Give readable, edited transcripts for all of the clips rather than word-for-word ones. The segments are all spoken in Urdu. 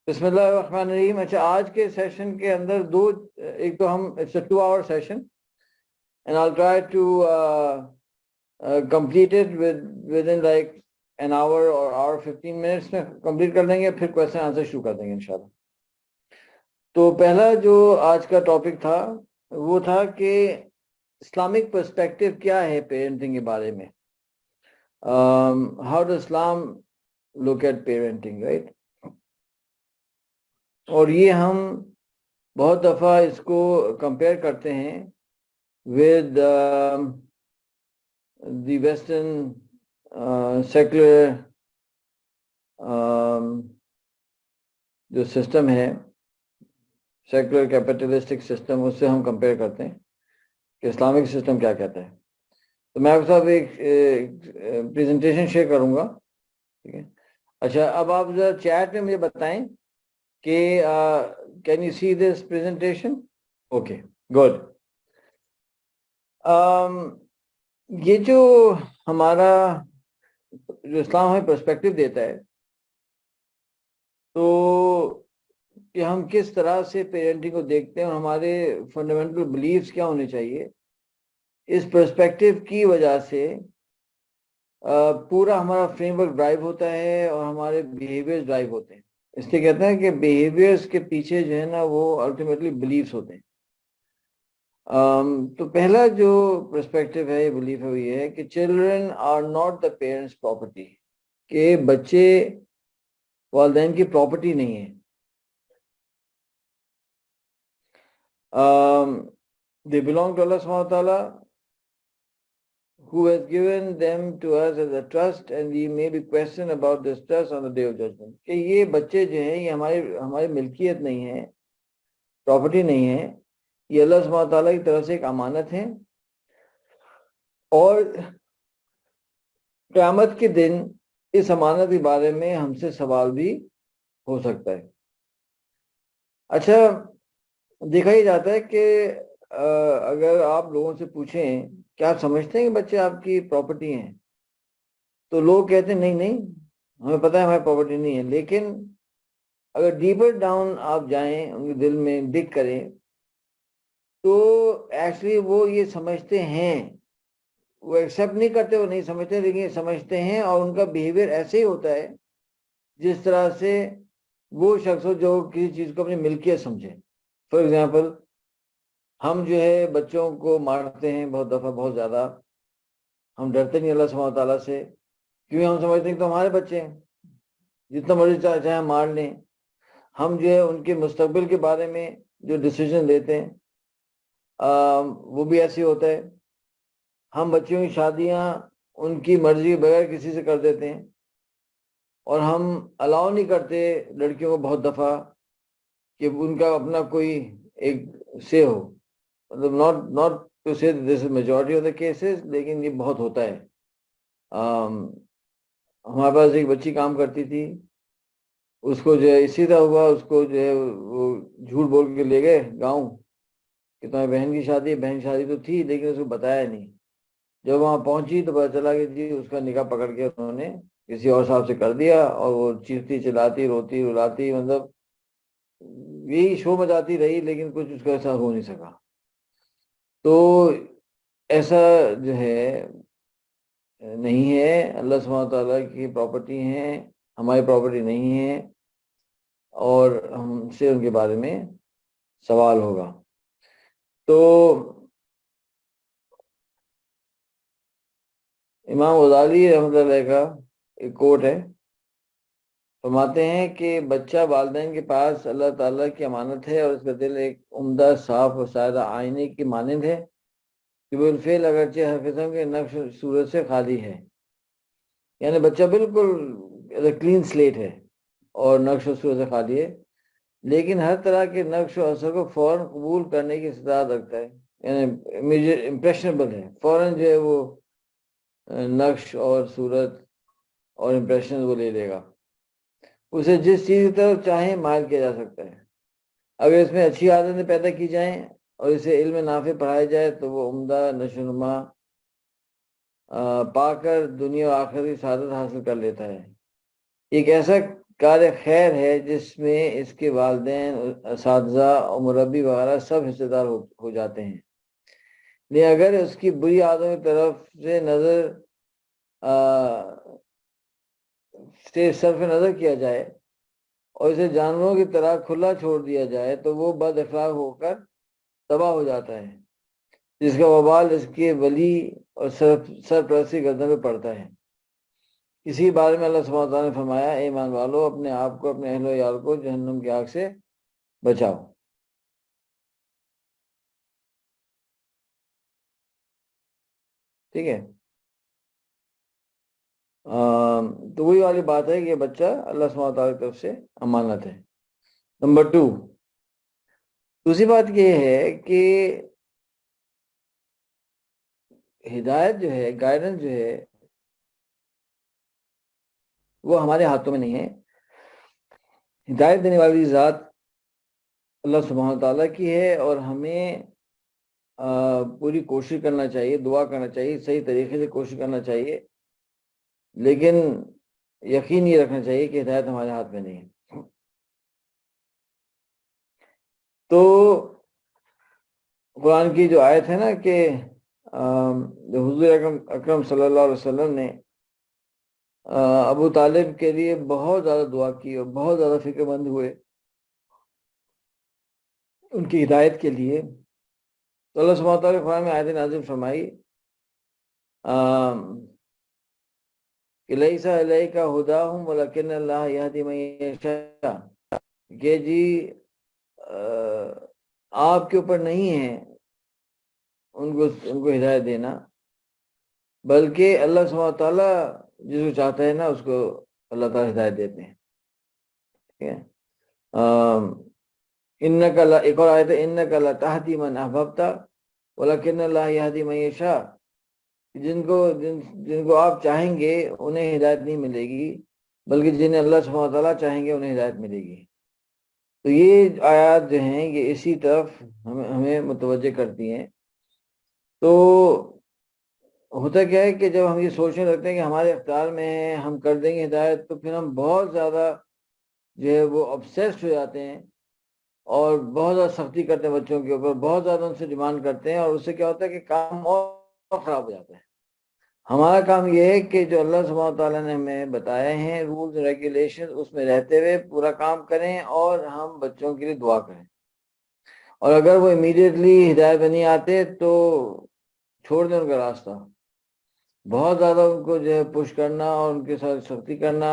بسم اللہ الرحمن الرحیم. اچھا، آج کے سیشن کے اندر ایک تو ہم it's a 2 hour session and I'll try to complete it within like an hour or hour 15 minutes میں کمپلیٹ کر دیں گے. پھر کویسچن آنسر شروع کر دیں گے انشاءاللہ. تو پہلا جو آج کا ٹاپک تھا وہ تھا کہ اسلامک پرسپیکٹو کیا ہے پیرنٹنگ کے بارے میں. How does Islam look at parenting, right? اور یہ ہم بہت دفعہ اس کو کمپیئر کرتے ہیں ود دی ویسٹرن سیکولر جو سسٹم ہے، سیکولر کیپٹلسٹک سسٹم، اس سے ہم کمپیئر کرتے ہیں کہ اسلامک سسٹم کیا کہتا ہے. تو میں آپ کے ساتھ ایک پریزنٹیشن شیئر کروں گا، ٹھیک ہے؟ اچھا، اب آپ ذرا چیٹ میں مجھے بتائیں کہ can you see this presentation? Okay, good. یہ جو ہمارا اسلام ہمیں پرسپیکٹو دیتا ہے تو کہ ہم کس طرح سے پیرنٹنگ کو دیکھتے ہیں اور ہمارے فنڈامنٹل بلیفز کیا ہونے چاہیے، اس پرسپیکٹو کی وجہ سے پورا ہمارا فریم ورک ڈرائیو ہوتا ہے اور ہمارے بیہیویئر ڈرائیو ہوتے ہیں. اس لیے کہتے ہیں کہ بیہیویئرس کے پیچھے جو ہے نا وہ الٹیمیٹلی بلیفس ہوتے ہیں. تو پہلا جو پرسپیکٹو ہے، یہ بلیف ہے، وہ یہ ہے کہ children are not the parents property, کہ بچے والدین کی پراپرٹی نہیں ہیں. they belong to Allah subhanahu wa ta'ala who has given them to us as a trust and we may be questioned about this trust on the day of judgment. کہ یہ بچے جو ہیں یہ ہماری ملکیت نہیں ہے، پراپرٹی نہیں ہے، یہ اللہ سبحانہ و تعالیٰ کی طرف سے ایک امانت ہے اور قیامت کے دن اس امانت کے بارے میں ہم سے سوال بھی ہو سکتا ہے. اچھا، دیکھا ہی جاتا ہے کہ اگر آپ لوگوں سے پوچھیں کہ آپ سمجھتے ہیں کہ بچے آپ کی پراپرٹی ہیں، تو لوگ کہتے ہیں نہیں ہمیں پتہ ہے ہماری پراپرٹی نہیں ہے. لیکن اگر ڈیپر ڈاؤن آپ جائیں، ان کے دل میں ڈگ کریں، تو ایکچولی وہ یہ سمجھتے ہیں، وہ ایکسیپٹ نہیں کرتے، وہ نہیں سمجھتے، لیکن یہ سمجھتے ہیں اور ان کا بیہیویئر ایسے ہی ہوتا ہے جس طرح سے وہ شخص ہو جو کسی چیز کو اپنی ملکیت سمجھے. فار ایگزامپل، ہم جو ہے بچوں کو مارتے ہیں بہت دفعہ، بہت زیادہ. ہم ڈرتے نہیں اللہ سبحانہ تعالیٰ سے، کیونکہ ہم سمجھتے ہیں کہ تو ہمارے بچے ہیں، جتنا مرضی چاہے ہم مار لیں. ہم جو ہے ان کے مستقبل کے بارے میں جو ڈیسیژن لیتے ہیں وہ بھی ایسے ہوتا ہے. ہم بچوں کی شادیاں ان کی مرضی بغیر کسی سے کر دیتے ہیں، اور ہم الاؤ نہیں کرتے لڑکیوں کو بہت دفعہ کہ ان کا اپنا کوئی ایک سے ہو. مطلب not to say that this is majority of the cases، لیکن یہ بہت ہوتا ہے. ہمارے پاس ایک بچی کام کرتی تھی، اس کو جو ہے اسی طرح ہوا، اس کو جو ہے وہ جھوٹ بول کے لے گئے گاؤں کہ تمہاری بہن کی شادی ہے. بہن کی شادی تو تھی لیکن اس کو بتایا نہیں. جب وہاں پہنچی تو پتہ چلا کہ جی اس کا نکاح پکڑ کے انہوں نے کسی اور صاحب سے کر دیا، اور وہ چیختی چلاتی روتی رلاتی، مطلب یہی شو مچاتی رہی، لیکن کچھ اس کا ایسا ہو نہیں سکا. تو ایسا جو ہے نہیں ہے. اللہ سبحانہ تعالیٰ کی پراپرٹی ہیں، ہماری پراپرٹی نہیں ہے، اور ہم سے ان کے بارے میں سوال ہوگا. تو امام غزالی رحمۃ اللہ علیہ کا ایک کوٹ ہے، فرماتے ہیں کہ بچہ والدین کے پاس اللہ تعالیٰ کی امانت ہے، اور اس کا دل ایک عمدہ صاف اور سادہ آئینے کی مانند ہے کہ بالفعل اگرچہ ہر قسم کے نقش و صورت سے خالی ہے. یعنی بچہ بالکل کلین سلیٹ ہے اور نقش و صورت سے خالی ہے، لیکن ہر طرح کے نقش و اثر کو فوراً قبول کرنے کی استعداد رکھتا ہے. یعنی امپریشنبل ہے، فوراً جو ہے وہ نقش اور صورت اور امپریشن وہ لے لے گا. اسے جس چیز کی طرف چاہیں مائل کیا جا سکتا ہے. اگر اس میں اچھی عادتیں پیدا کی جائیں اور اسے علم نافع پڑھایا جائے تو وہ عمدہ نشو و نما پا کر دنیا و آخرت کی سعادت حاصل کر لیتا ہے. ایک ایسا کار خیر ہے جس میں اس کے والدین، اساتذہ اور مربی وغیرہ سب حصے دار ہو جاتے ہیں، لیکن اگر اس کی بری عادتوں کی طرف سے صرف نظر کیا جائے اور اسے جانوروں کی طرح کھلا چھوڑ دیا جائے تو وہ بد اخلاق ہو کر تباہ ہو جاتا ہے، جس کا وبال اس کے ولی اور سرپرستی گردن پہ پڑتا ہے۔ اسی بارے میں اللہ سبحانہ وتعالیٰ نے فرمایا، اے ایمان والو، اپنے آپ کو، اپنے اہل و عیال کو جہنم کی آگ سے بچاؤ۔ ٹھیک ہے، تو وہی والی بات ہے کہ بچہ اللہ سبحانہ وتعالیٰ کی طرف سے امانت ہے۔ نمبر 2، دوسری بات یہ ہے کہ ہدایت جو ہے، گائیڈنس جو ہے، وہ ہمارے ہاتھوں میں نہیں ہے۔ ہدایت دینے والی ذات اللہ سبحانہ وتعالیٰ کی ہے، اور ہمیں پوری کوشش کرنا چاہیے، دعا کرنا چاہیے، صحیح طریقے سے کوشش کرنا چاہیے، لیکن یقین یہ رکھنا چاہیے کہ ہدایت ہمارے ہاتھ میں نہیں ہے۔ تو قرآن کی جو آیت ہے نا کہ حضور اکرم صلی اللہ علیہ وسلم نے ابو طالب کے لیے بہت زیادہ دعا کی اور بہت زیادہ فکر مند ہوئے ان کی ہدایت کے لیے، تو اللہ سبحانہ وتعالیٰ قرآن میں آیت نازل فرمائی کہ لیس علیک ھداھم ولکن اللہ یہدی من یشاء، کہ جی آپ کے اوپر نہیں ہے ان کو ہدایت دینا، بلکہ اللہ سبحانہ تعالیٰ جس کو چاہتا ہے نا اس کو اللہ تعالیٰ ہدایت دیتے ہیں۔ ٹھیک ہے، ایک اور آیت ہے، انک لتہدی من احببت ولکن اللہ یہدی من یشاء، جن کو آپ چاہیں گے انہیں ہدایت نہیں ملے گی، بلکہ جنہیں اللہ سبحانہ تعالیٰ چاہیں گے انہیں ہدایت ملے گی۔ تو یہ آیات جو ہیں یہ اسی طرف ہمیں متوجہ کرتی ہیں۔ تو ہوتا کیا ہے کہ جب ہم یہ سوچنے لگتے ہیں کہ ہمارے اختیار میں ہے، ہم کر دیں گے ہدایت، تو پھر ہم بہت زیادہ جو ہے وہ obsessed ہو جاتے ہیں اور بہت زیادہ سختی کرتے ہیں بچوں کے اوپر، بہت زیادہ ان سے ڈیمانڈ کرتے ہیں، اور اس سے کیا ہوتا ہے کہ کام اور خراب ہو جاتا ہے۔ ہمارا کام یہ ہے کہ جو اللہ سبحانہ تعالیٰ نے ہمیں بتائے ہیں رولز ریگولیشن، اس میں رہتے ہوئے پورا کام کریں، اور ہم بچوں کے لیے دعا کریں، اور اگر وہ امیڈیٹلی ہدایت میں نہیں آتے تو چھوڑ دیں ان کا راستہ۔ بہت زیادہ ان کو جو ہے پش کرنا اور ان کے ساتھ سختی کرنا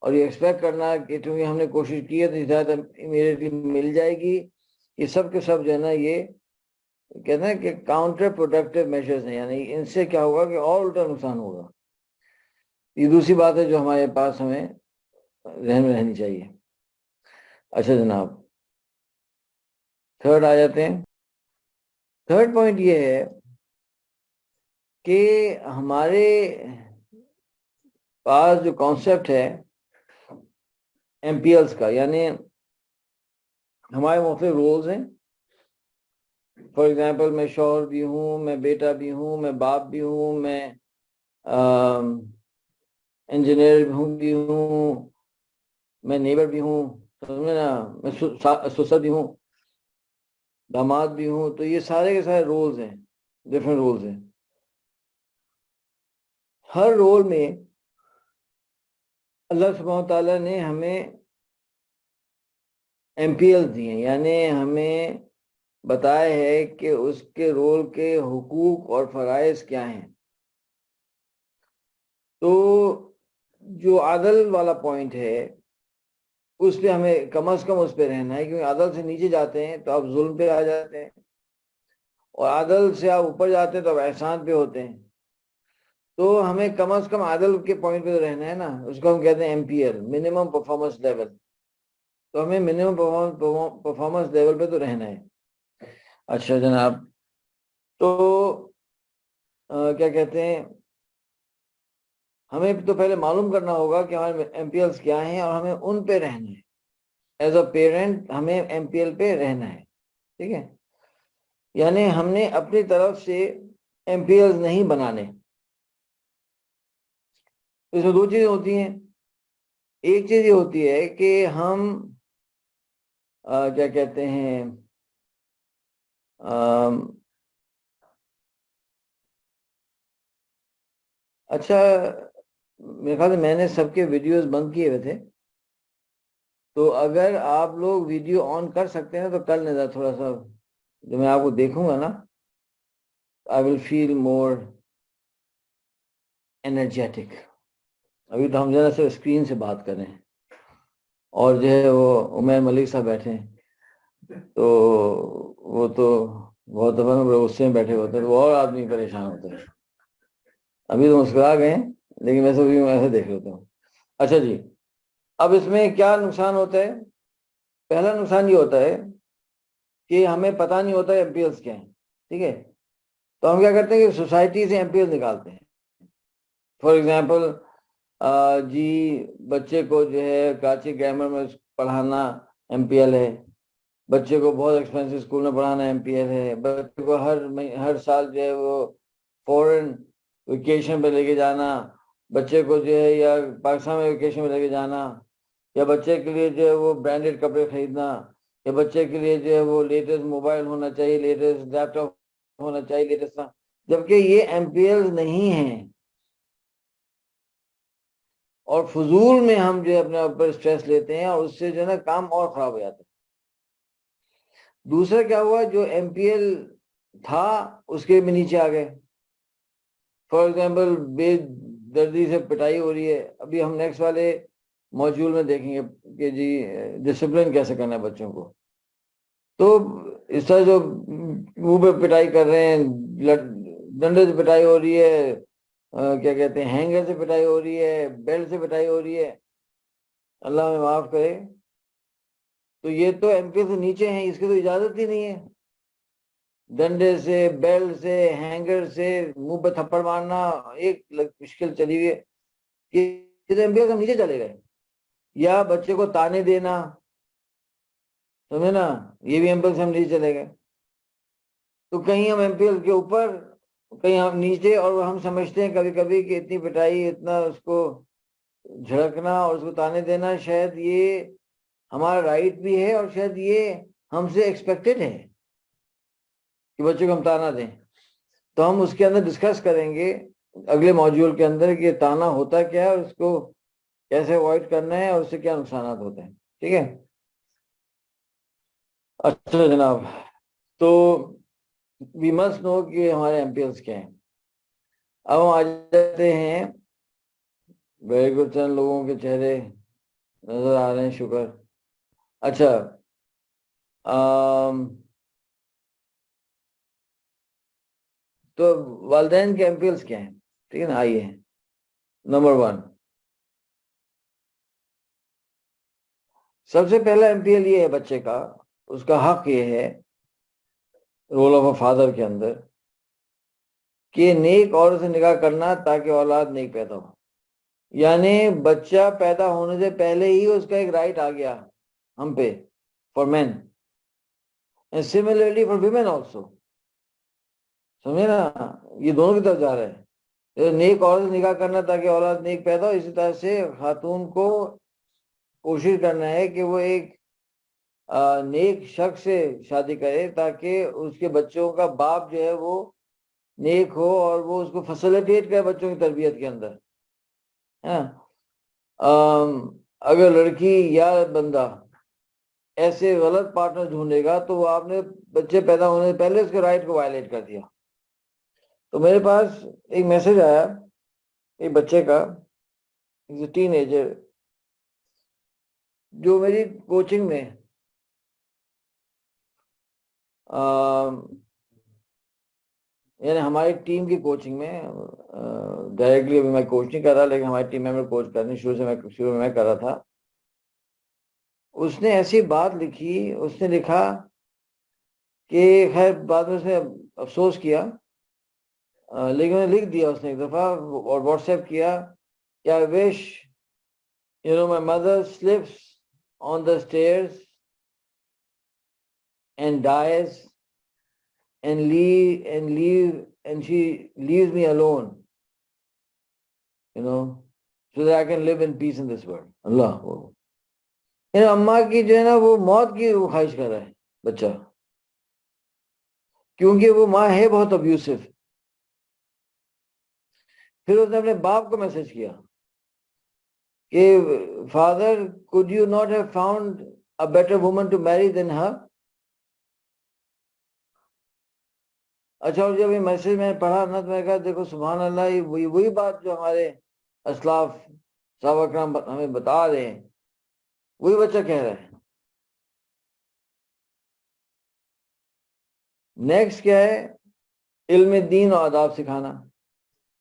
اور یہ ایکسپیکٹ کرنا کہ چونکہ ہم نے کوشش کی ہے تو ہدایت امیڈیٹلی مل جائے گی، یہ سب کے سب جو ہے نا یہ کہتے ہیں کہ کاؤنٹر پروڈکٹیو میجرز ہیں، یعنی ان سے کیا ہوگا کہ اور الٹا نقصان ہوگا۔ یہ دوسری بات ہے جو ہمارے پاس ہمیں ذہن میں رہنی چاہیے۔ اچھا جناب، تھرڈ آ جاتے ہیں۔ تھرڈ پوائنٹ یہ ہے کہ ہمارے پاس جو کانسیپٹ ہے ایم پی ایلز کا، یعنی ہمارے مختلف رولز ہیں۔ فار ایگزامپل میں شوہر بھی ہوں، میں بیٹا بھی ہوں، میں باپ بھی ہوں، میں انجینئر بھی ہوں، میں نیبر بھی ہوں، سمجھے نا، میں سسر بھی ہوں، داماد بھی ہوں۔ تو یہ سارے کے سارے رولز ہیں، ڈفرینٹ رولز ہیں۔ ہر رول میں اللہ سبحانہ تعالیٰ نے ہمیں ایم پی ایل دیے ہیں، یعنی ہمیں بتایا ہے کہ اس کے رول کے حقوق اور فرائض کیا ہیں۔ تو جو عدل والا پوائنٹ ہے اس پہ ہمیں کم از کم اس پہ رہنا ہے، کیونکہ عدل سے نیچے جاتے ہیں تو آپ ظلم پہ آ جاتے ہیں، اور عدل سے آپ اوپر جاتے ہیں تو آپ احسان پہ ہوتے ہیں۔ تو ہمیں کم از کم عدل کے پوائنٹ پہ رہنا ہے نا، اس کو ہم کہتے ہیں M P L, minimum performance level. تو ہمیں منیمم پرفارمنس لیول پہ تو رہنا ہے۔ اچھا جناب، تو کیا کہتے ہیں، ہمیں تو پہلے معلوم کرنا ہوگا کہ ہمارے ایم پی ایلز کیا ہیں اور ہمیں ان پہ رہنا ہے۔ ایز اے پیرنٹ ہمیں ایم پی ایل پہ رہنا ہے، ٹھیک ہے، یعنی ہم نے اپنی طرف سے ایم پی ایلز نہیں بنانے۔ اس میں دو چیزیں ہوتی ہیں، ایک چیز یہ ہوتی ہے کہ ہم کیا کہتے ہیں اچھا میرے خیال سے میں نے سب کے ویڈیوز بند کیے ہوئے تھے، تو اگر آپ لوگ ویڈیو آن کر سکتے ہیں تو کر لیں ذرا تھوڑا سا، جو میں آپ کو دیکھوں گا نا آئی ول فیل مور انرجیٹک. ابھی تو ہم جو ہے صرف اسکرین سے بات کر رہے ہیں، اور جو ہے وہ عمیر ملک صاحب بیٹھے ہیں، تو وہ تو بہت دفعہ غصے میں بیٹھے ہوتے ہیں، وہ اور آدمی پریشان ہوتے ہیں. ابھی تو مسکرا گئے ہیں لیکن ویسے بھی میں ایسے دیکھ لیتا ہوں. اچھا جی، اب اس میں کیا نقصان ہوتا ہے؟ پہلا نقصان یہ ہوتا ہے کہ ہمیں پتہ نہیں ہوتا ایم پی ایلس کیا ہیں. ٹھیک ہے، تو ہم کیا کرتے ہیں کہ سوسائٹی سے ایم پی ایل نکالتے ہیں. فار ایگزامپل جی بچے کو جو ہے کراچی گرامر میں پڑھانا ایم پی ایل ہے، بچے کو بہت ایکسپینسو اسکول میں پڑھانا ایم پی ایل ہے، بچے کو ہر سال جو ہے وہ فورن ویکیشن پہ لے کے جانا، بچے کو جو ہے یا پاکستان میں ویکیشن پہ لے کے جانا، یا بچے کے لیے جو ہے وہ برانڈیڈ کپڑے خریدنا، یا بچے کے لیے جو ہے وہ لیٹسٹ موبائل ہونا چاہیے، لیٹسٹ لیپ ٹاپ ہونا چاہیے، لیٹسٹ، جبکہ یہ ایم پی ایل نہیں ہیں. اور فضول میں ہم جو ہے اپنے اوپر اسٹریس لیتے ہیں، اور اس سے جو ہے نا کام اور خراب ہو جاتا ہے. دوسرا کیا ہوا، جو ایم پی ایل تھا اس کے بھی نیچے آ گئے. فار ایگزامپل بے دردی سے پٹائی ہو رہی ہے. ابھی ہم نیکسٹ والے موڈیول میں دیکھیں گے کہ جی ڈسپلن کیسے کرنا ہے بچوں کو. تو اس طرح جو منہ پہ پٹائی کر رہے ہیں، ڈنڈے سے پٹائی ہو رہی ہے، کیا کہتے ہیں ہینگر سے پٹائی ہو رہی ہے، بیلٹ سے پٹائی ہو رہی ہے، اللہ میں معاف کرے. تو یہ تو ایم پی سے نیچے ہیں، اس کی تو اجازت ہی نہیں ہے. ڈنڈے سے، بیلٹ سے، ہینگر سے منہ پہ تھپڑ مارنا ایک مشکل چلی ہوئی ہے. یہ تو ایم پی سے ہم نیچے چلے گئے. یا بچے کو تانے دینا، سمجھے نا، یہ بھی ایم پی سے ہم نیچے چلے گئے. تو کہیں ہم ایم پی ایل کے اوپر، کہیں ہم نیچے، اور ہم سمجھتے ہیں کبھی کبھی کہ اتنی پٹائی، اتنا اس کو جھڑکنا اور اس کو تانے دینا شاید یہ ہمارا رائٹ بھی ہے، اور شاید یہ ہم سے ایکسپیکٹڈ ہے کہ بچوں کو ہم تانا دیں. تو ہم اس کے اندر ڈسکس کریں گے اگلے موڈیول کے اندر کہ تانا ہوتا کیا ہے، اور اس کو کیسے اوائڈ کرنا ہے، اور اس سے کیا نقصانات ہوتے ہیں. ٹھیک ہے، اچھا جناب. تو وی مسٹ نو کہ ہمارے ایم پی ایلس کیا ہیں. اب ہم آ جاتے ہیں، ویری گڈ، چند لوگوں کے چہرے نظر آ رہے ہیں، شکر. اچھا تو والدین کے ایم پی ایلس کیا ہیں؟ ٹھیک ہے نا، آئیے. نمبر 1، سب سے پہلا ایم پی ایل یہ ہے بچے کا، اس کا حق یہ ہے رول آف اے فادر کے اندر کہ نیک عورت سے نکاح کرنا تاکہ اولاد نیک پیدا ہو. یعنی بچہ پیدا ہونے سے پہلے ہی اس کا ایک رائٹ آ گیا ہم پہ، for men and similarly for women also. سمجھے نا، یہ دونوں کی طرف جا رہا ہے. نیک عورت سے نکاح کرنا تاکہ اولاد نیک پیدا ہو، اسی طرح سے خاتون کو کوشش کرنا ہے کہ وہ ایک نیک شخص سے شادی کرے تاکہ اس کے بچوں کا باپ جو ہے وہ نیک ہو، اور وہ اس کو فیسلیٹیٹ کرے بچوں کی تربیت کے اندر. اگر لڑکی یا بندہ ایسے غلط پارٹنر ڈھونڈے گا تو وہ آپ نے بچے پیدا ہونے سے پہلے اس کے رائٹ کو وائلیٹ کر دیا. تو میرے پاس ایک میسج آیا ایک بچے کا، ٹین ایجر، جو میری کوچنگ میں یعنی ہماری ٹیم کی کوچنگ میں ڈائریکٹلی ابھی میں کوچ نہیں کر رہا، لیکن ہماری ٹیم ممبر کوچ کرنی شروع میں کر رہا تھا. اس نے ایسی بات لکھی، اس نے لکھا کہ خیر بعد میں اس نے افسوس کیا، لیکن انہیں لکھ دیا اس نے ایک دفعہ اور واٹس ایپ کیا کہ I wish my mother slips on the stairs and dies and she leaves me alone. so that I can live in peace in this world. اللہ اماں کی جو ہے نا وہ موت کی وہ خواہش کر رہا ہے بچہ، کیونکہ وہ ماں ہے بہت ابیوسو. پھر اس نے اپنے باپ کو میسج کیا کہ father could you not have found a better woman to marry than her. اچھا، اور جب یہ میسج میں نے پڑھا نا تو میں نے کہا دیکھو سبحان اللہ، یہ وہی بات جو ہمارے اسلاف صحابہ کرام ہمیں بتا رہے ہیں، وہی بچہ کہہ رہا ہے. نیکسٹ کیا ہے؟ علم دین اور آداب سکھانا.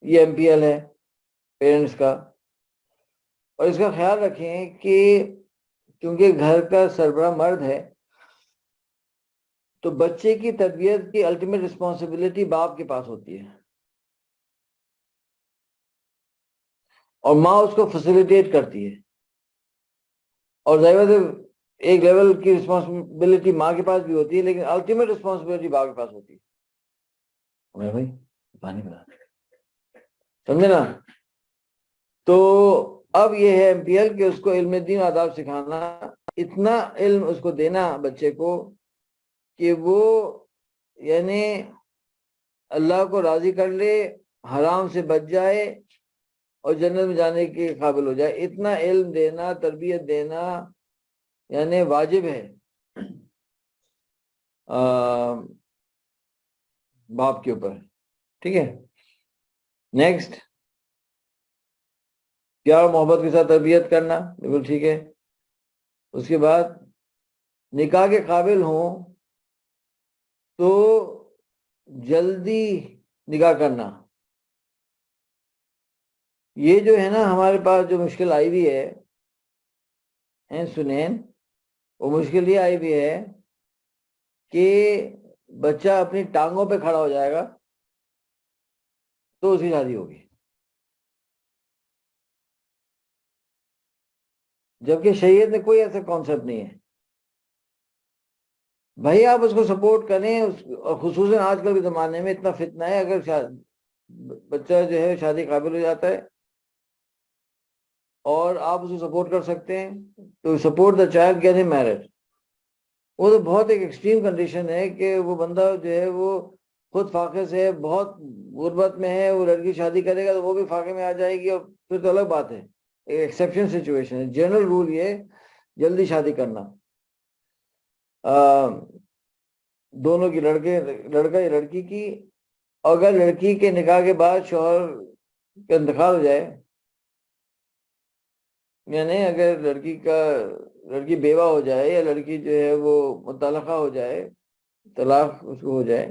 یہ ایم پی ایل ہے پیرنٹس کا. اور اس کا خیال رکھیں کہ کیونکہ گھر کا سربراہ مرد ہے تو بچے کی تربیت کی الٹیمیٹ رسپانسبلٹی باپ کے پاس ہوتی ہے، اور ماں اس کو فیسیلیٹیٹ کرتی ہے. اور ظاہر ہے ایک لیول کی رسپانسبلٹی ماں کے پاس بھی ہوتی ہے، لیکن الٹیمیٹ رسپانسبلٹی باپ کے پاس ہوتی ہے. بھائی پانی پلا سمجھے نا. تو اب یہ ہے ایم پی ایل کہ اس کو علم دین آداب سکھانا، اتنا علم اس کو دینا بچے کو کہ وہ یعنی اللہ کو راضی کر لے، حرام سے بچ جائے اور جنت میں جانے کے قابل ہو جائے. اتنا علم دینا، تربیت دینا یعنی واجب ہے باپ کے اوپر. ٹھیک ہے. نیکسٹ، پیار محبت کے ساتھ تربیت کرنا، بالکل ٹھیک ہے. اس کے بعد نکاح کے قابل ہوں تو جلدی نکاح کرنا. یہ جو ہے نا ہمارے پاس جو مشکل آئی ہوئی ہے سنین، وہ مشکل یہ آئی ہوئی ہے کہ بچہ اپنی ٹانگوں پہ کھڑا ہو جائے گا تو اس کی شادی ہوگی، جبکہ شریعت میں کوئی ایسا کانسیپٹ نہیں ہے. بھائی آپ اس کو سپورٹ کریں، اور خصوصاً آج کل کے زمانے میں اتنا فتنہ ہے، اگر بچہ جو ہے شادی قابل ہو جاتا ہے اور آپ اس کو سپورٹ کر سکتے ہیں تو support the child get married. وہ تو بہت ایک ایکسٹریم کنڈیشن ہے کہ وہ بندہ جو ہے وہ خود فاقے سے ہے، بہت غربت میں ہے، وہ لڑکی شادی کرے گا تو وہ بھی فاقے میں آ جائے گی، اور پھر تو الگ بات ہے، ایک ایکسیپشن سچویشن ہے. جنرل رول یہ جلدی شادی کرنا. دونوں کی، لڑکا یا لڑکی کی. اگر لڑکی کے نکاح کے بعد شوہر کا انتقال ہو جائے، یعنی اگر لڑکی بیوہ ہو جائے یا لڑکی جو ہے وہ مطلقہ ہو جائے، طلاق اس کو ہو جائے،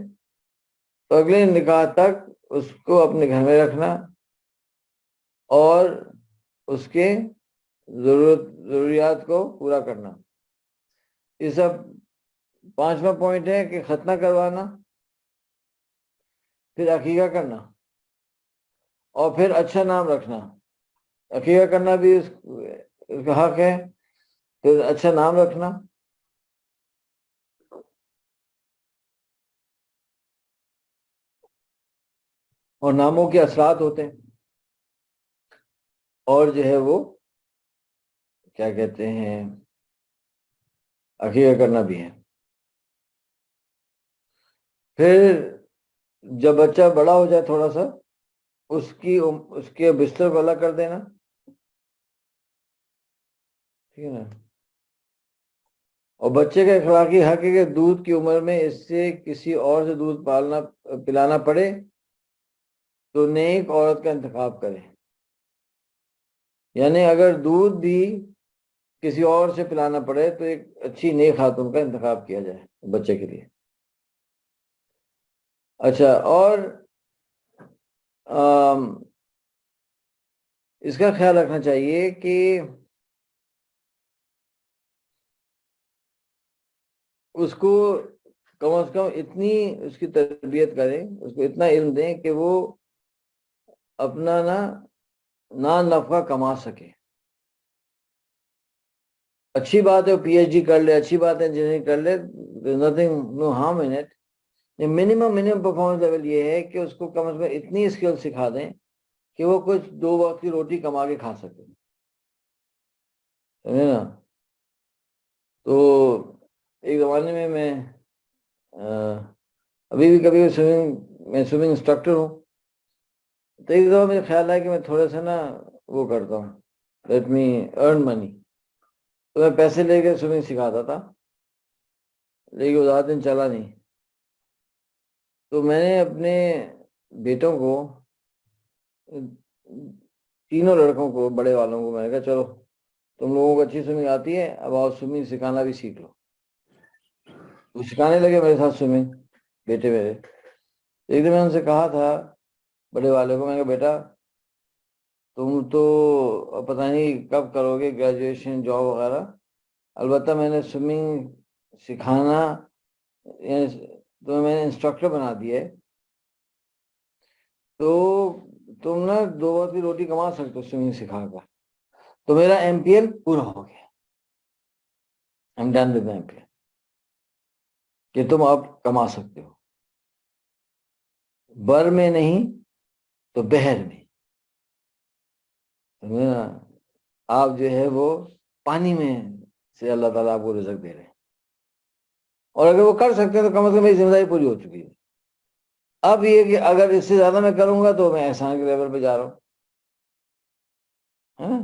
تو اگلے نکاح تک اس کو اپنے گھر میں رکھنا اور اس کے ضروریات کو پورا کرنا. یہ سب 5واں پوائنٹ ہے کہ ختنہ کروانا، پھر عقیقہ کرنا، اور پھر اچھا نام رکھنا. عقیقہ کرنا بھی اس کا حق ہے، پھر اچھا نام رکھنا. اور ناموں کے اثرات ہوتے ہیں، اور جو ہے وہ کیا کہتے ہیں عقیقہ کرنا بھی ہے. پھر جب بچہ بڑا ہو جائے تھوڑا سا، اس کے بستر کو الگ کر دینا. ٹھیک ہے نا. اور بچے کا اخلاقی حق ہے کہ دودھ کی عمر میں اس سے کسی اور سے دودھ پلانا پڑے تو نیک عورت کا انتخاب کرے. یعنی اگر دودھ بھی کسی اور سے پلانا پڑے تو ایک اچھی نیک خاتون کا انتخاب کیا جائے بچے کے لیے. اچھا، اور اس کا خیال رکھنا چاہیے کہ اس کو کم از کم اتنی اس کی تربیت کریں، اس کو اتنا علم دیں کہ وہ اپنا نان نفع کما سکے. اچھی بات ہے پی ایچ ڈی کر لے، اچھی بات ہے انجینئرنگ کر لے، nothing no harm in it. Minimum performance level یہ ہے کہ اس کو کم از کم اتنی اسکل سکھا دیں کہ وہ کچھ 2 وقت کی روٹی کما کے کھا سکے، سمجھے نا. تو ایک زمانے میں ابھی بھی کبھی میں سوئمنگ انسٹرکٹر ہوں، تو ایک دفعہ مجھے خیال ہے کہ میں تھوڑا سا نا وہ کرتا ہوں، لیٹ می ارن منی. تو میں پیسے لے کے سوئمنگ سکھاتا تھا، لیکن وہ زیادہ دن چلا نہیں. تو میں نے اپنے بیٹوں کو، تینوں لڑکوں کو، بڑے والوں کو، میں نے کہا چلو تم لوگوں کو اچھی سوئمنگ آتی ہے، اب آؤ سوئمنگ سکھانا بھی سیکھ لو. وہ سکھانے لگے میرے ساتھ سوئمنگ، بیٹے میرے. ایک دن میں ان سے کہا تھا بڑے والے کو، میں نے کہا بیٹا تم تو پتہ نہیں کب کرو گے گریجویشن، جاب وغیرہ، البتہ میں نے سوئمنگ سکھانا تو میں نے انسٹرکٹر بنا دیا ہے، تو تم نا 2 وقت کی روٹی کما سکتے ہو سوئمنگ سکھا کر. تو میرا MPL پورا ہو گیا، I'm done with MPL، کہ تم اب کما سکتے ہو، بر میں نہیں تو بحر میں. آپ جو ہے وہ پانی میں سے اللہ تعالیٰ آپ کو رزق دے رہے ہیں، اور اگر وہ کر سکتے ہیں تو کم از کم میری ذمہ داری پوری ہو چکی ہے. اب یہ کہ اگر اس سے زیادہ میں کروں گا تو میں احسان کے لیول پہ جا رہا ہوں.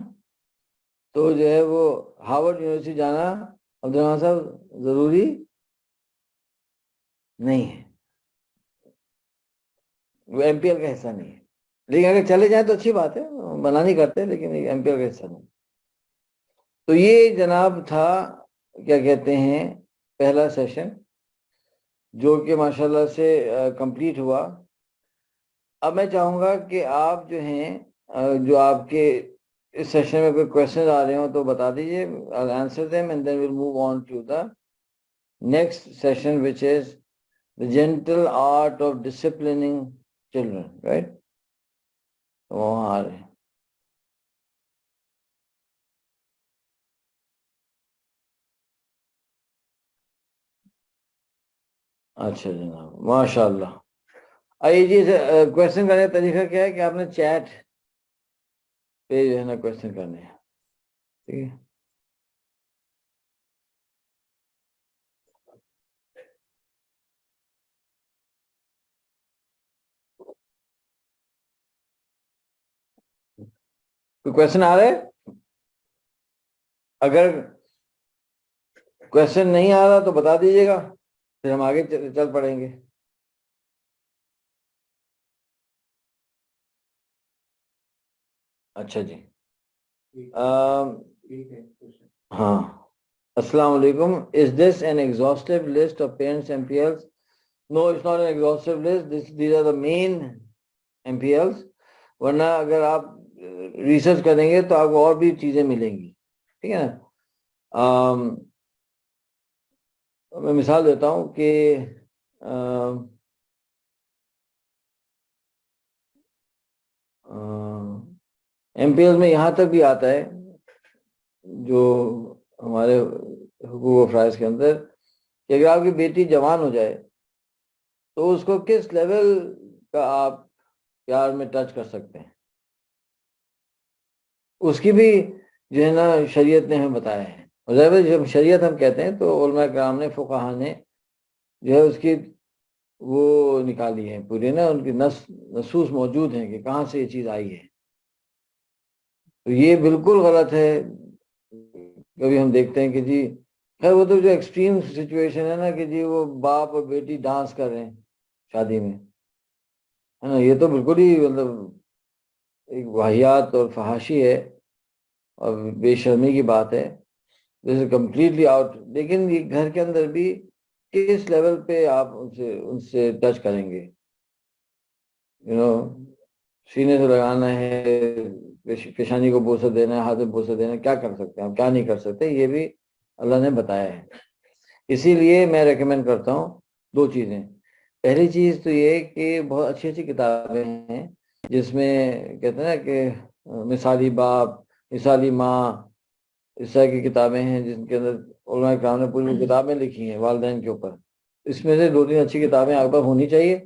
تو جو ہے وہ ہارورڈ یونیورسٹی جانا عبدالرحمٰن صاحب ضروری نہیں ہے، وہ MPL کا حصہ نہیں ہے. لیکن اگر چلے جائیں تو اچھی بات ہے، منع نہیں کرتے، لیکن MPL کا حصہ نہیں. تو یہ جناب تھا کیا کہتے ہیں پہلا سیشن، جو کہ ماشاءاللہ سے کمپلیٹ ہوا. اب میں چاہوں گا کہ آپ جو ہیں جو آپ کے اس سیشن میں کوئی کوشچن آ رہے ہوں تو بتا دیجیے، I'll answer them and then we'll move on to the next session, which is the gentle art of disciplining children, right? وہاں آ رہے ہیں. اچھا جناب ماشاء اللہ. آئیے جی، کوشچن کرنے کا طریقہ کیا ہے کہ آپ نے چیٹ پہ جو ہے نا کوشچن کرنے ہیں، ٹھیک ہے. کوئی کوشچن آ رہا ہے؟ اگر کوشچن نہیں آ رہا تو بتا دیجیے گا، پھر ہم آگے چل پڑیں گے. اچھا جی، ہاں السلام علیکم. Is this an exhaustive list of parents' MPLs? No, it's not an exhaustive list. These are the main MPLs. ورنہ اگر آپ ریسرچ کریں گے تو آپ کو اور بھی چیزیں ملیں گی، ٹھیک ہے نا. میں مثال دیتا ہوں کہ MPL میں یہاں تک بھی آتا ہے جو ہمارے حقوق و فرائض کے اندر، کہ اگر آپ کی بیٹی جوان ہو جائے تو اس کو کس لیول کا آپ پیار میں ٹچ کر سکتے ہیں، اس کی بھی جو ہے نا شریعت نے ہمیں بتایا ہے. اور جب شریعت ہم کہتے ہیں تو علماء کرام نے، فقہا نے جو ہے اس کی وہ نکالی ہے پوری نا، ان کی نصوص موجود ہیں کہ کہاں سے یہ چیز آئی ہے. تو یہ بالکل غلط ہے. کبھی ہم دیکھتے ہیں کہ جی خیر وہ تو جو ایکسٹریم سچویشن ہے نا کہ جی وہ باپ اور بیٹی ڈانس کر رہے ہیں شادی میں، ہے نا، یہ تو بالکل ہی مطلب ایک واہیات اور فحاشی ہے اور بے شرمی کی بات ہے. دس از کمپلیٹلی آؤٹ. لیکن یہ گھر کے اندر بھی کس لیول پہ آپ ان سے ٹچ کریں گے، سینے سے لگانا ہے، پیشانی کو بوسہ دینا ہے، ہاتھ میں بوسہ دینا ہے، کیا کر سکتے ہیں ہم، کیا نہیں کر سکتے، یہ بھی اللہ نے بتایا ہے. اسی لیے میں ریکمینڈ کرتا ہوں 2 چیزیں. پہلی چیز تو یہ کہ بہت اچھی اچھی کتابیں ہیں جس میں کہتے ہیں نا کہ مثالی باپ، مثالی ماں، اس طرح کی کتابیں ہیں جن کے اندر علماء کرام نے پوری کتابیں لکھی ہیں والدین کے اوپر. اس میں سے 2-3 اچھی کتابیں آپ پر ہونی چاہیے.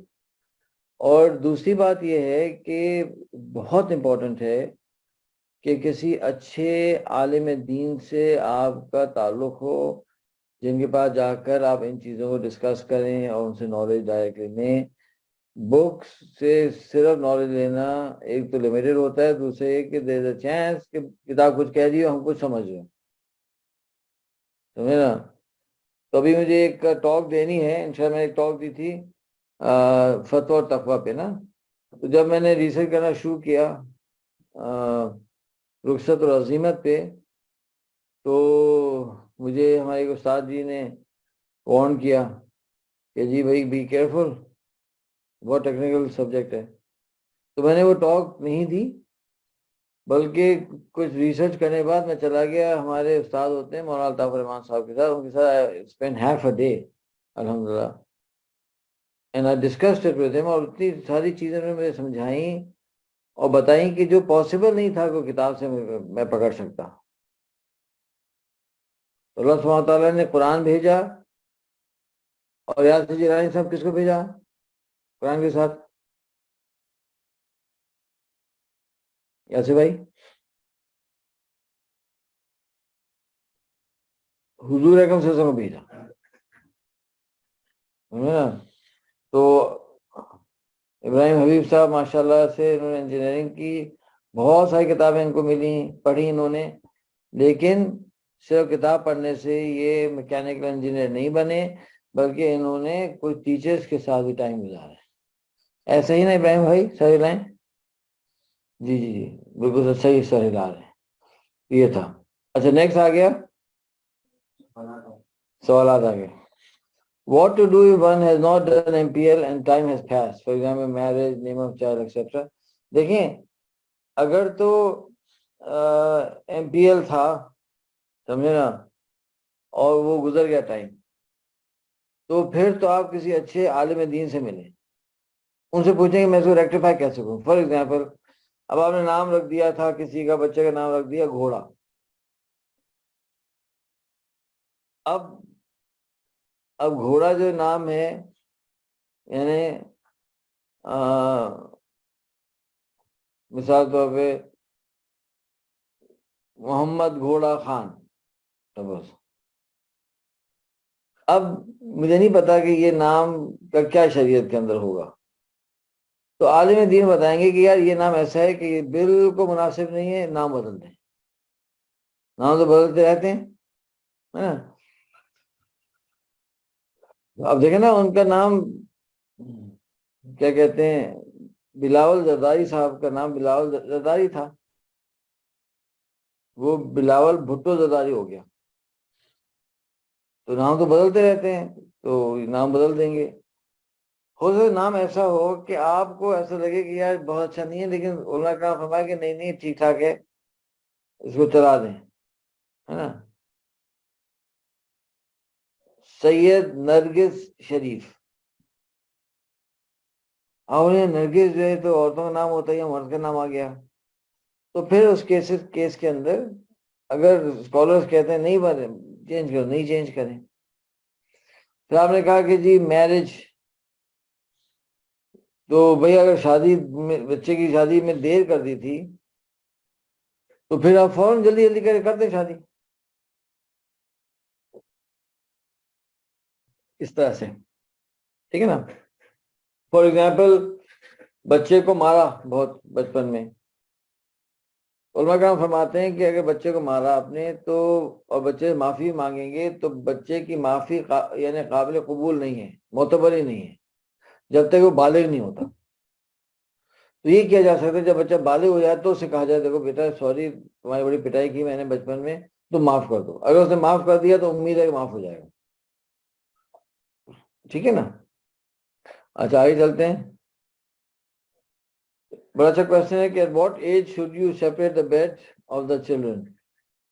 اور دوسری بات یہ ہے کہ بہت امپورٹنٹ ہے کہ کسی اچھے عالم دین سے آپ کا تعلق ہو، جن کے پاس جا کر آپ ان چیزوں کو ڈسکس کریں اور ان سے نالج ڈائریکٹلی لیں. بکس سے صرف نالج لینا ایک تو لمیٹڈ ہوتا ہے، دوسرے ایک کہ دیر از اے چانس کہ کتاب کچھ کہہ رہی ہو، ہم کچھ سمجھ رہے ہیں، سمجھے نا. تو ابھی مجھے ایک ٹاک دینی ہے، انشاءاللہ میں ایک ٹاک دی تھی فتویٰ اور تقویٰ پہ نا. تو جب میں نے ریسرچ کرنا شروع کیا رخصت اور عزیمت پہ، تو مجھے ہمارے ایک استاد جی نے وارن کیا کہ جی بھائی بی کیئرفل، بہت ٹیکنیکل سبجیکٹ ہے. تو میں نے وہ ٹاک نہیں دی، بلکہ کچھ ریسرچ کرنے کے بعد میں چلا گیا. ہمارے استاد ہوتے ہیں مولانا الطاف الرحمان صاحب کے ساتھ، ان کے ساتھ اسپینڈ ہیف اے ڈے الحمدللہ، and I discussed it with ہم. اور اتنی ساری چیزیں انہوں نے مجھے سمجھائیں اور بتائیں کہ جو پاسبل نہیں تھا کوئی کتاب سے میں پکڑ سکتا. اللہ سبحانہ تعالیٰ نے قرآن بھیجا، اور یاسر جیلانی صاحب کس کو بھیجا قرآن کے ساتھ؟ یاسر بھائی، حضور اکرم صلی اللہ علیہ وسلم کو بھیجا. تو ابراہیم حبیب صاحب ماشاءاللہ سے انہوں نے انجینئرنگ کی، بہت ساری کتابیں ان کو ملی، پڑھی انہوں نے، لیکن صرف کتاب پڑھنے سے یہ میکینیکل انجینئر نہیں بنے، بلکہ انہوں نے کچھ ٹیچرز کے ساتھ بھی ٹائم گزارا ہے. ایسا ہی نا ابراہیم بھائی؟ صحیح لائن؟ جی جی جی بالکل صحیح، صحیح لا رہے ہیں، یہ تھا. اچھا نیکسٹ آ گیا، سوالات آ گئے. What to do if one has not done MPL and time has passed? For example, marriage, name of child, etc. دیکھیں اگر تو MPL تھا، سمجھے نا، اور وہ گزر گیا ٹائم، تو پھر تو آپ کسی اچھے عالم دین سے ملیں، ان سے پوچھیں کہ میں اس کو ریکٹیفائی کیسے کروں. فار ایگزامپل اب آپ نے نام رکھ دیا تھا، کسی کا بچے کا نام رکھ دیا گھوڑا. اب گھوڑا جو نام ہے، یعنی مثال طور پہ محمد گھوڑا خان، اب مجھے نہیں پتا کہ یہ نام کا کیا شریعت کے اندر ہوگا. تو عالم دین بتائیں گے کہ یار یہ نام ایسا ہے کہ یہ بالکل مناسب نہیں ہے، نام بدل دیں. نام تو بدلتے رہتے ہیں نا. اب دیکھیں نا ان کا نام کیا کہتے ہیں، بلاول زرداری صاحب کا نام بلاول زرداری تھا، وہ بلاول بھٹو زرداری ہو گیا. تو نام تو بدلتے رہتے ہیں، تو نام بدل دیں گے. ہو سکتا نام ایسا ہو کہ آپ کو ایسا لگے کہ یار بہت اچھا نہیں ہے، لیکن علماء کا فرمایا کہ نہیں نہیں ٹھیک ٹھاک ہے، اس کو چلا دیں، ہے نا. سید نرگس شریف، نرگس جو ہے تو عورتوں کا نام ہوتا ہے، مرد کا نام آ گیا. تو پھر اس کیس کے اندر اگر اسکالرز کہتے ہیں نہیں بنے چینج کرو، نہیں چینج کریں. پھر آپ نے کہا کہ جی میرج، تو بھئی اگر شادی میں بچے کی شادی میں دیر کر دی تھی، تو پھر آپ فوراً جلدی جلدی کر دیں شادی، اس طرح سے، ٹھیک ہے نا. فار ایگزامپل بچے کو مارا بہت بچپن میں، علماء کرام فرماتے ہیں کہ اگر بچے کو مارا آپ نے تو، اور بچے معافی مانگیں گے، تو بچے کی معافی یعنی قابل قبول نہیں ہے، معتبر ہی نہیں ہے جب تک وہ بالغ نہیں ہوتا. تو یہ کیا جا سکتا ہے جب بچہ بالغ ہو جائے تو اسے کہا جائے دیکھو بیٹا سوری تمہاری بڑی پٹائی کی میں نے بچپن میں، تو معاف کر دو. اگر اس نے معاف کر دیا تو امید ہے کہ معاف ہو جائے گا، ٹھیک ہے نا. اچھا آگے چلتے ہیں. بڑا اچھا کوشچن ہے کہ at what age should you separate the bed of the children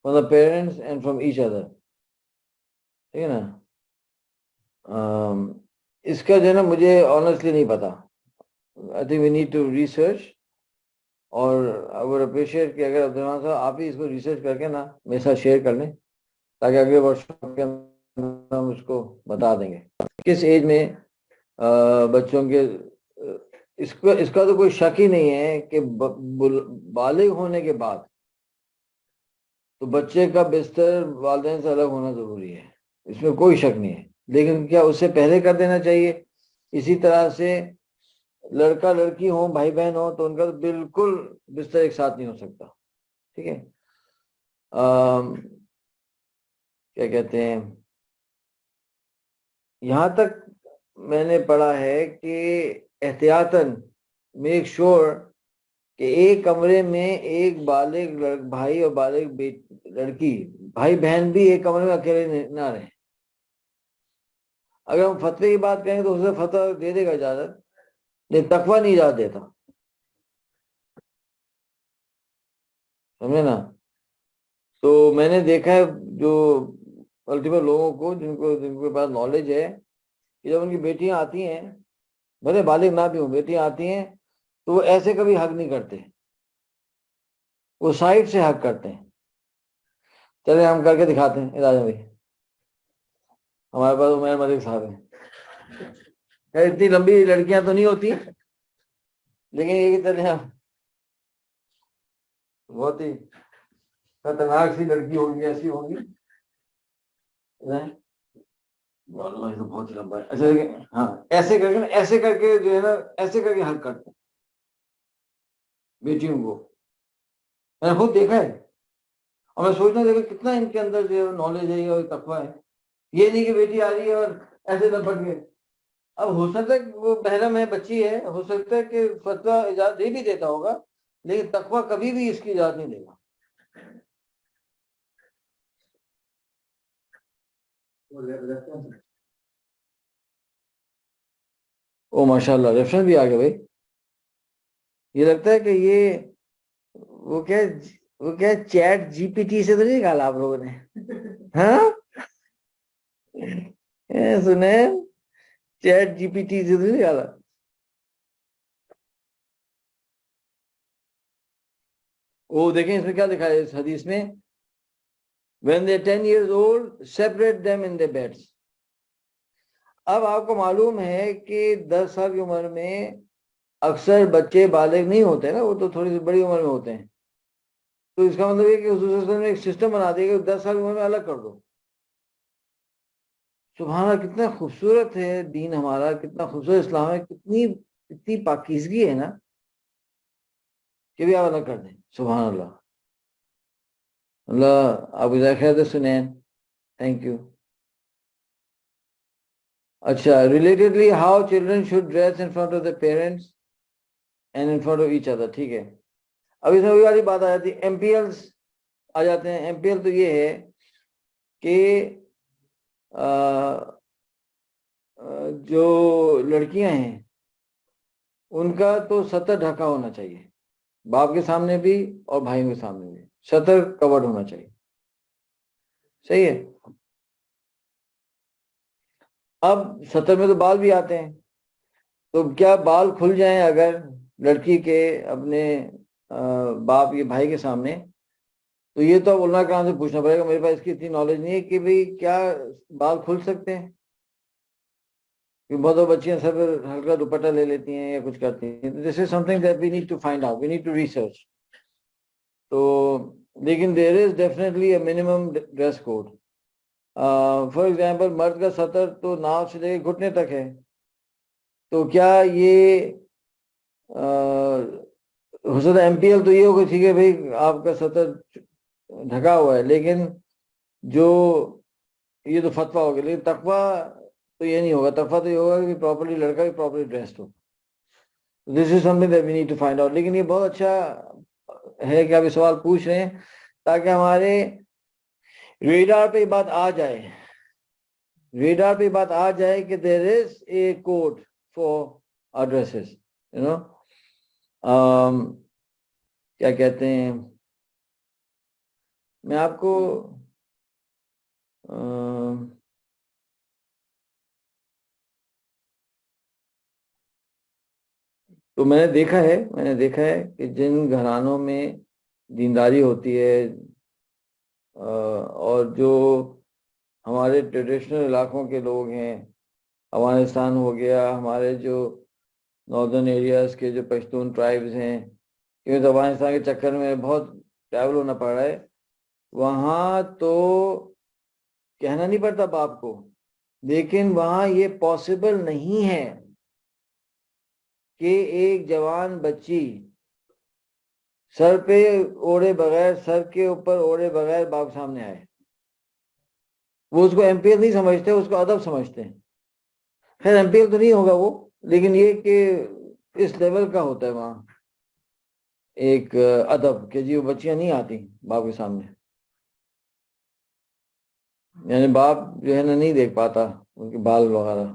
from the parents and from each other, ٹھیک ہے نا. اس کا جو ہے نا مجھے آنیسٹلی نہیں پتا. I think we need to research، اور I would appreciate کہ اگر عبدالرحمان صاحب آپ ہی اس کو ریسرچ کر کے نا میرے ساتھ شیئر کر لیں، تاکہ اگلے ورکشاپ کے اندر ہم اس کو بتا دیں گے کس ایج میں بچوں کے اس کا تو کوئی شک ہی نہیں ہے کہ بالغ ہونے کے بعد تو بچے کا بستر والدین سے الگ ہونا ضروری ہے، اس میں کوئی شک نہیں ہے، لیکن کیا اس سے پہلے کر دینا چاہیے؟ اسی طرح سے لڑکا لڑکی ہوں، بھائی بہن ہوں، تو ان کا تو بالکل بستر ایک ساتھ نہیں ہو سکتا، ٹھیک ہے؟ کیا کہتے ہیں، یہاں تک میں نے پڑھا ہے کہ احتیاطاً میک شور کہ ایک کمرے میں ایک بالغ بھائی اور بالغ لڑکی، بھائی بہن بھی ایک کمرے میں اکیلے نہ رہیں۔ اگر ہم فتوے کی بات کریں تو اسے فتویٰ دے دے گا اجازت، لیکن تقویٰ نہیں اجازت دیتا، سمجھے نا؟ تو میں نے دیکھا ہے جو الٹیمیٹ لوگوں کو جن کے پاس نالج ہے کہ جب ان کی بیٹیاں آتی ہیں، بھلے بالغ نہ بھی ہوں، بیٹیاں آتی ہیں تو وہ ایسے کبھی حق نہیں کرتے، وہ سائڈ سے حق کرتے ہیں۔ چلے ہم کر کے دکھاتے ہیں، اراجہ بھائی ہمارے پاس عمیر ملک صاحب ہیں، اتنی لمبی لڑکیاں تو نہیں ہوتی، لیکن یہ کہ چلے ہم بہت ہی خطرناک سی لڑکی ہوگی، ایسی ہوگی واللہ یہ تو بہت ہی لمبا ہے۔ اچھا ہاں، ایسے کر کے ایسے کر کے جو ہے نا، ایسے کر کے حق کرتے ہیں بیٹیوں کو، میں نے خود دیکھا ہے، اور میں سوچنا دیکھا کتنا ان کے اندر جو نالج ہے اور تقویٰ ہے۔ یہ نہیں کہ بیٹی آ رہی ہے اور ایسے لپٹ گئے۔ اب ہو سکتا ہے کہ وہ محرم ہے، بچی ہے، ہو سکتا ہے کہ فتویٰ اجازت دے بھی دیتا ہوگا، لیکن تقویٰ کبھی بھی اس کی اجازت نہیں دے گا۔ او ماشاء اللہ، ریفرنس بھی آ گیا بھائی۔ یہ لگتا ہے کہ یہ وہ کیا چیٹ جی پی ٹی سے تو نہیں نکالا آپ لوگوں نے؟ ہاں سنے، چیٹ جی پی ٹی سے تو نہیں نکالا؟ وہ دیکھیں اس میں کیا لکھا ہے اس حدیث میں، when they 10 years old separate them in their beds۔ اب آپ کو معلوم ہے کہ 10 سال کی عمر میں اکثر بچے بالغ نہیں ہوتے نا، وہ تو تھوڑی سی بڑی عمر میں ہوتے ہیں، تو اس کا مطلب یہ کہ حضور صلی اللہ علیہ وسلم نے ایک سسٹم بنا دیا کہ 10 سال کی عمر میں الگ کر دو۔ سبحان اللہ، کتنا خوبصورت ہے دین ہمارا، کتنا خوبصورت اسلام ہے، کتنی پاکیزگی ہے نا کہ بھی آپ الگ کر دیں۔ سبحان اللہ، اللہ آپ ادھر خیر سنیں، تھینک یو۔ اچھا، relatedly how children should dress in front of the parents and in front of each other, ٹھیک ہے؟ اب اس میں وہی والی بات آ جاتی ہے، ایم پی ایلس آ جاتے ہیں۔ ایم پی ایل تو یہ ہے کہ جو لڑکیاں ہیں ان کا تو سطر ڈھکا ہونا چاہیے، باپ کے سامنے بھی اور بھائیوں کے سامنے بھی سطر کورڈ ہونا چاہیے، صحیح ہے؟ اب سطر میں تو بال بھی آتے ہیں، تو کیا بال کھل جائیں اگر لڑکی کے اپنے باپ یا بھائی کے سامنے؟ تو یہ تو اب علماء کرام سے پوچھنا پڑے گا، میرے پاس اس کی اتنی نالج نہیں ہے کہ بھئی کیا بال کھل سکتے ہیں، کیونکہ بہت بچیاں سب ہلکا دوپٹہ لے لیتی ہیں یا کچھ کرتی ہیں۔ This is something that we need to find out, we need to research. تو لیکن there is definitely a minimum dress code. For example مرد کا سطر تو ناف سے لے کے گھٹنے تک ہے، تو کیا یہ ہو سکتا ہے ایم پی ایل تو یہ ہوگا ٹھیک ہے بھائی آپ کا سطر ڈھکا ہوا ہے، لیکن جو یہ تو فتویٰ ہوگا، لیکن تقویٰ تو یہ نہیں ہوگا۔ تقویٰ تو یہ ہوگا کہ پراپرلی لڑکا بھی پراپرلی ڈریسڈ ہو۔ This is something that we need to find out. لیکن یہ بہت اچھا ہے کہ آپ یہ سوال پوچھ رہے ہیں تاکہ ہمارے ریڈار پہ یہ بات آ جائے، ریڈار پہ یہ بات آ جائے کہ there is a code for addresses, you know, کیا کہتے ہیں، میں آپ کو تو میں نے دیکھا ہے کہ جن گھرانوں میں دینداری ہوتی ہے اور جو ہمارے ٹریڈیشنل علاقوں کے لوگ ہیں، افغانستان ہو گیا، ہمارے جو ناردرن ایریاز کے جو پشتون ٹرائبز ہیں، کیونکہ افغانستان کے چکر میں بہت ٹریول ہونا پڑ رہا ہے، وہاں تو کہنا نہیں پڑتا باپ کو، لیکن وہاں یہ پاسبل نہیں ہے کہ ایک جوان بچی سر پہ اوڑھے بغیر، سر کے اوپر اوڑھے بغیر باپ سامنے آئے. وہ اس کو ایم پی ایل نہیں سمجھتے، اس کو ادب سمجھتے ہیں. خیر ایم پی ایل تو نہیں ہوگا وہ، لیکن یہ کہ اس لیول کا ہوتا ہے وہاں ایک ادب کہ جی وہ بچیاں نہیں آتی باپ کے سامنے، یعنی باپ جو ہے نا نہیں دیکھ پاتا ان کے بال وغیرہ.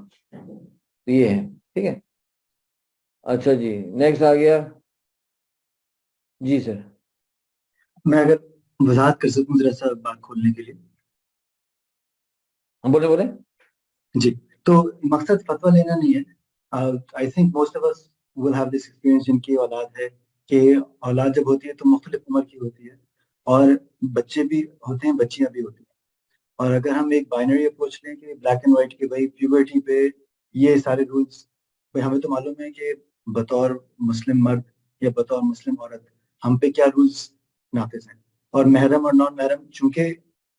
یہ ہے، ٹھیک ہے. اچھا جی نیکسٹ آ گیا. جی سر. میں اگر وضاحت کر سکوں ذرا سا بات کھولنے کے لیے. ہم بولے بولے. جی تو مقصد فتویٰ لینا نہیں ہے. I think most of us will have this experience, جن کی اولاد ہے کہ اولاد جب ہوتی ہے تو مختلف عمر کی ہوتی ہے، اور بچے بھی ہوتے ہیں بچیاں بھی ہوتی ہیں. اور اگر ہم ایک بائنری اپروچ لیں کہ بلیک اینڈ وائٹ کہ بھائی پیوبرٹی پہ یہ سارے رولس، ہمیں تو معلوم ہے کہ بطور مسلم مرد یا بطور مسلم عورت ہم پہ کیا رولس نافذ ہیں، اور محرم اور نان محرم چونکہ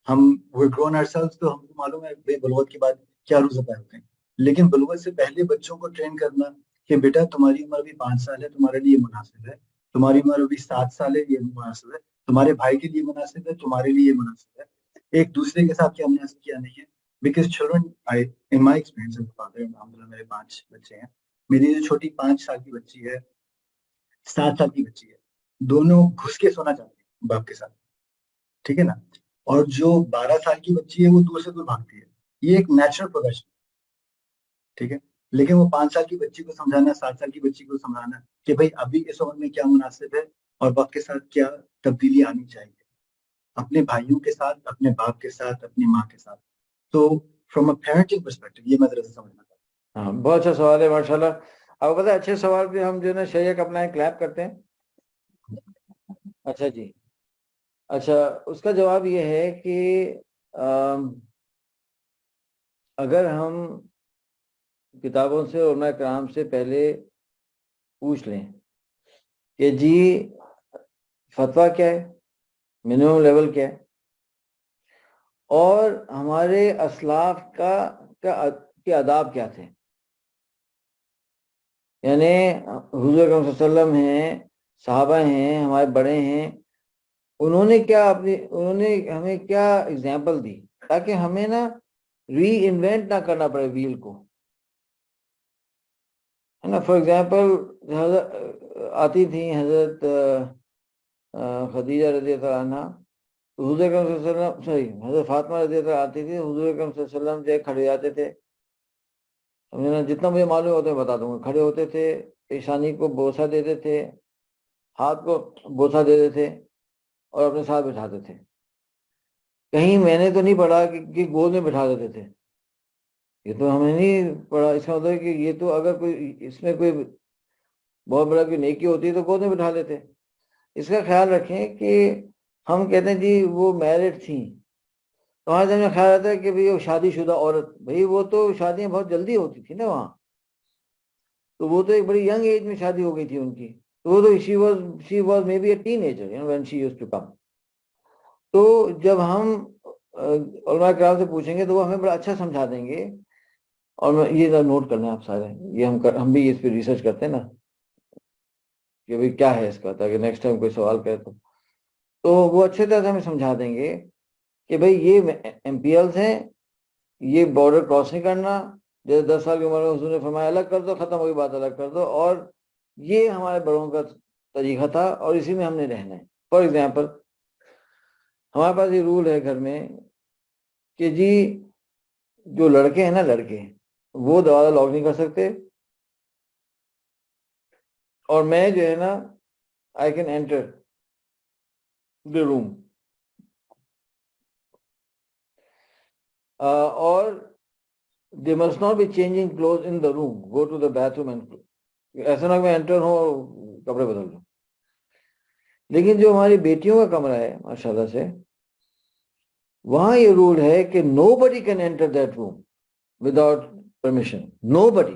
ہم we're grown ourselves تو ہم کو معلوم ہے بے بلوغت کے بعد کیا رولز اپلائی ہوتے ہیں. لیکن بلوغت سے پہلے بچوں کو ٹرین کرنا کہ بیٹا تمہاری عمر ابھی 5 سال ہے، تمہارے لیے مناسب ہے، تمہاری عمر ابھی 7 سال ہے، یہ مناسب ہے، تمہارے بھائی کے لیے مناسب ہے، تمہارے لیے مناسب ہے، ایک دوسرے کے ساتھ کیا مناسب کیا نہیں ہے. Because children in my experience father, الحمدللہ میرے 5 بچے ہیں. میری جو چھوٹی 5 سال کی بچی ہے، 7 سال کی بچی ہے، دونوں گھس کے سونا چاہتے ہیں باپ کے ساتھ، ٹھیک ہے نا. اور جو 12 سال کی بچی ہے وہ دور سے دور بھاگتی ہے. یہ ایک نیچرل پروگریشن، ٹھیک ہے. لیکن وہ 5 سال کی بچی کو سمجھانا، 7 سال کی بچی کو سمجھانا کہ بھائی ابھی اس عمر میں کیا مناسب ہے اور وقت کے ساتھ کیا تبدیلی آنی چاہیے اپنے بھائیوں کے ساتھ، اپنے باپ کے ساتھ، اپنی ماں کے ساتھ. تو فرام اے پیرنٹنگ پرسپیکٹو یہ میں ذرا سے سمجھنا تھا. ہاں بہت اچھا سوال ہے ماشاء اللہ. آپ کو پتا ہے اچھے سوال پہ ہم جو ہے نا شیخ اپنا کلیپ کرتے ہیں. اچھا جی. اچھا اس کا جواب یہ ہے کہ اگر ہم کتابوں سے، علماء کرام سے پہلے پوچھ لیں کہ جی فتویٰ کیا ہے، منیمم لیول کیا ہے، اور ہمارے اسلاف کے آداب کیا تھے، یعنی حضور اکرم صلی اللہ علیہ وسلم ہیں، صحابہ ہیں، ہمارے بڑے ہیں، انہوں نے ہمیں کیا اگزامپل دی، تاکہ ہمیں نا ری انوینٹ نہ کرنا پڑے ویل کو، ہے نا. فار ایگزامپل آتی تھیں حضرت خدیجہ رضی اللہ عنہ، حضور اکرم صلی اللہ علیہ وسلم حضرت فاطمہ رضی اللہ آتی تھی، حضور اکرم صلی اللہ علیہ وسلم جو کھڑے جاتے تھے، جتنا مجھے معلوم ہوتا ہے بتا دوں گا، کھڑے ہوتے تھے، پیشانی کو بوسہ دیتے تھے، ہاتھ کو بوسہ دیتے تھے، اور اپنے ساتھ بٹھاتے تھے. کہیں میں نے تو نہیں پڑھا کہ گود میں بٹھا دیتے تھے، یہ تو ہمیں نہیں پڑھا. اس کا مطلب ہے کہ یہ تو اگر کوئی اس میں کوئی بہت بڑا کوئی نیکی ہوتی ہے تو گود میں بٹھا لیتے. اس کا خیال رکھیں کہ ہم کہتے ہیں جی وہ میرڈ تھیں، تو ہمارے ذہن میں خیال آتا ہے کہ بھئی وہ شادی شدہ عورت، بھئی وہ تو شادیاں بہت جلدی ہوتی تھی نا وہاں، تو وہ تو ایک بڑی ینگ ایج میں شادی ہو گئی تھی ان کی، تو وہ تو she was maybe a teenager when she used to come. تو جب ہم علماء کرام سے پوچھیں گے تو وہ ہمیں بڑا اچھا سمجھا دیں گے. اور یہ نوٹ کرنا ہے آپ سارے، یہ ہم بھی اس پہ ریسرچ کرتے ہیں نا کہ بھئی کیا ہے اس کا، تاکہ نیکسٹ ٹائم کوئی سوال کرے تو وہ اچھے طرح سے ہمیں سمجھا دیں گے کہ بھئی یہ ایم پی ایلز ہیں، یہ بارڈر کراس نہیں کرنا، جیسے 10 سال کی عمر میں حضور نے فرمایا الگ کر دو، ختم ہوئی بات، الگ کر دو، اور یہ ہمارے بڑوں کا طریقہ تھا اور اسی میں ہم نے رہنا ہے. فار ایگزامپل ہمارے پاس یہ رول ہے گھر میں کہ جی جو لڑکے ہیں نا، لڑکے وہ دروازہ لاک نہیں کر سکتے، اور میں جو ہے نا آئی کین اینٹر دی روم، اور they must not be changing clothes in the room, go to the bathroom and ایسا نہ میں انٹر ہوں اور کپڑے بدل دوں. لیکن جو ہماری بیٹیوں کا کمرہ ہے ماشاءاللہ سے، وہاں یہ رول ہے کہ nobody can enter that room without permission, nobody.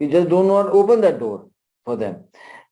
you just do not open that door for them।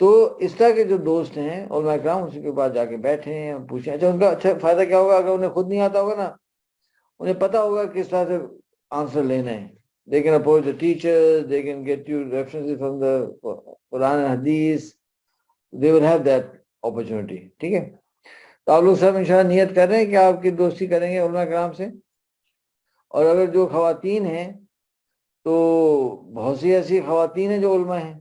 تو اس طرح کے جو دوست ہیں علماء کرام اسی کے بعد جا کے بیٹھے ہیں پوچھیں. اچھا ان کا اچھا فائدہ کیا ہوگا؟ اگر انہیں خود نہیں آتا ہوگا نا, انہیں پتا ہوگا کس طرح سے آنسر لینا ہے. They can approach the teachers, they can get you references from the Quran and Hadith. They will have that opportunity. ٹھیک ہے, تو آپ لوگ سب انشاءاللہ نیت کر رہے ہیں کہ آپ کی دوستی کریں گے علماء کرام سے. اور اگر جو خواتین ہیں تو بہت سی ایسی خواتین ہیں جو علماء ہیں,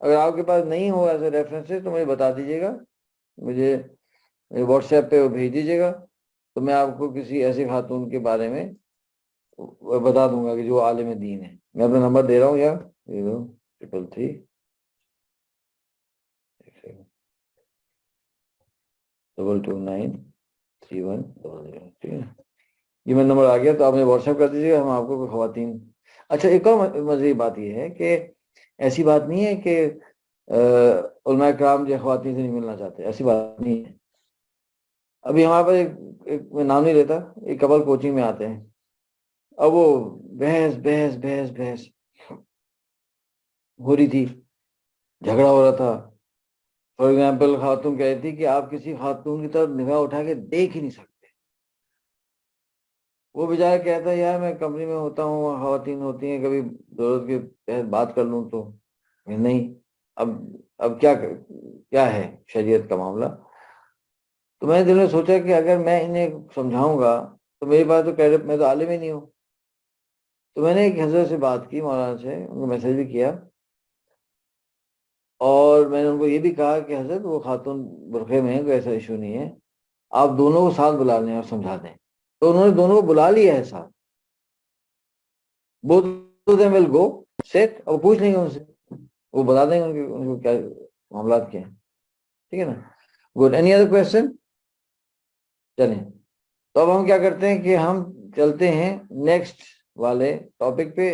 اگر آپ کے پاس نہیں ہو ایسے ریفرنسز تو مجھے بتا دیجیے گا, مجھے واٹس ایپ پہ بھیج دیجیے گا, تو میں آپ کو کسی ایسی خاتون کے بارے میں بتا دوں گا کہ جو عالم دین ہے. میں اپنا نمبر دے رہا ہوں یار, 033 229 3100. ٹھیک ہے, یہ میرا نمبر آ گیا, تو آپ نے واٹس ایپ کر دیجیے گا, ہم آپ کو خواتین. اچھا ایک اور مزے بات یہ ہے کہ ایسی بات نہیں ہے کہ علماء کرام جو خواتین سے نہیں ملنا چاہتے, ایسی بات نہیں ہے. ابھی ہمارے پاس ایک میں نام نہیں لیتا, ایک کپل کوچنگ میں آتے ہیں, اب وہ بحث بحث بحث بحث ہو رہی تھی, جھگڑا ہو رہا تھا. فار ایگزامپل خاتون کہہ رہی تھی کہ آپ کسی خاتون کی طرف نگاہ اٹھا کے دیکھ ہی نہیں سکتے. وہ بیچارہ کہتا ہے یار میں کمپنی میں ہوتا ہوں, وہاں خواتین ہوتی ہیں, کبھی ضرورت کے تحت بات کر لوں تو نہیں. اب کیا ہے شریعت کا معاملہ. تو میں نے دل میں سوچا کہ اگر میں انہیں سمجھاؤں گا تو میری بات تو میں تو عالم ہی نہیں ہوں. تو میں نے ایک حضرت سے بات کی, مولانا سے, ان کو میسج بھی کیا, اور میں نے ان کو یہ بھی کہا کہ حضرت وہ خاتون برقعے میں ہیں, کوئی ایسا ایشو نہیں ہے, آپ دونوں کو ساتھ بلا لیں اور سمجھا دیں. تو انہوں نے دونوں کو بلا لیا ہے ساتھ. both of them will go sit اور پوچھ لیں گے ان سے, وہ بتا دیں گے ان کو کیا معاملات کیا ہیں. ٹھیک ہے نا, گڈ. Any other question? چلیں, تو اب ہم کیا کرتے ہیں کہ ہم چلتے ہیں نیکسٹ والے ٹاپک پہ.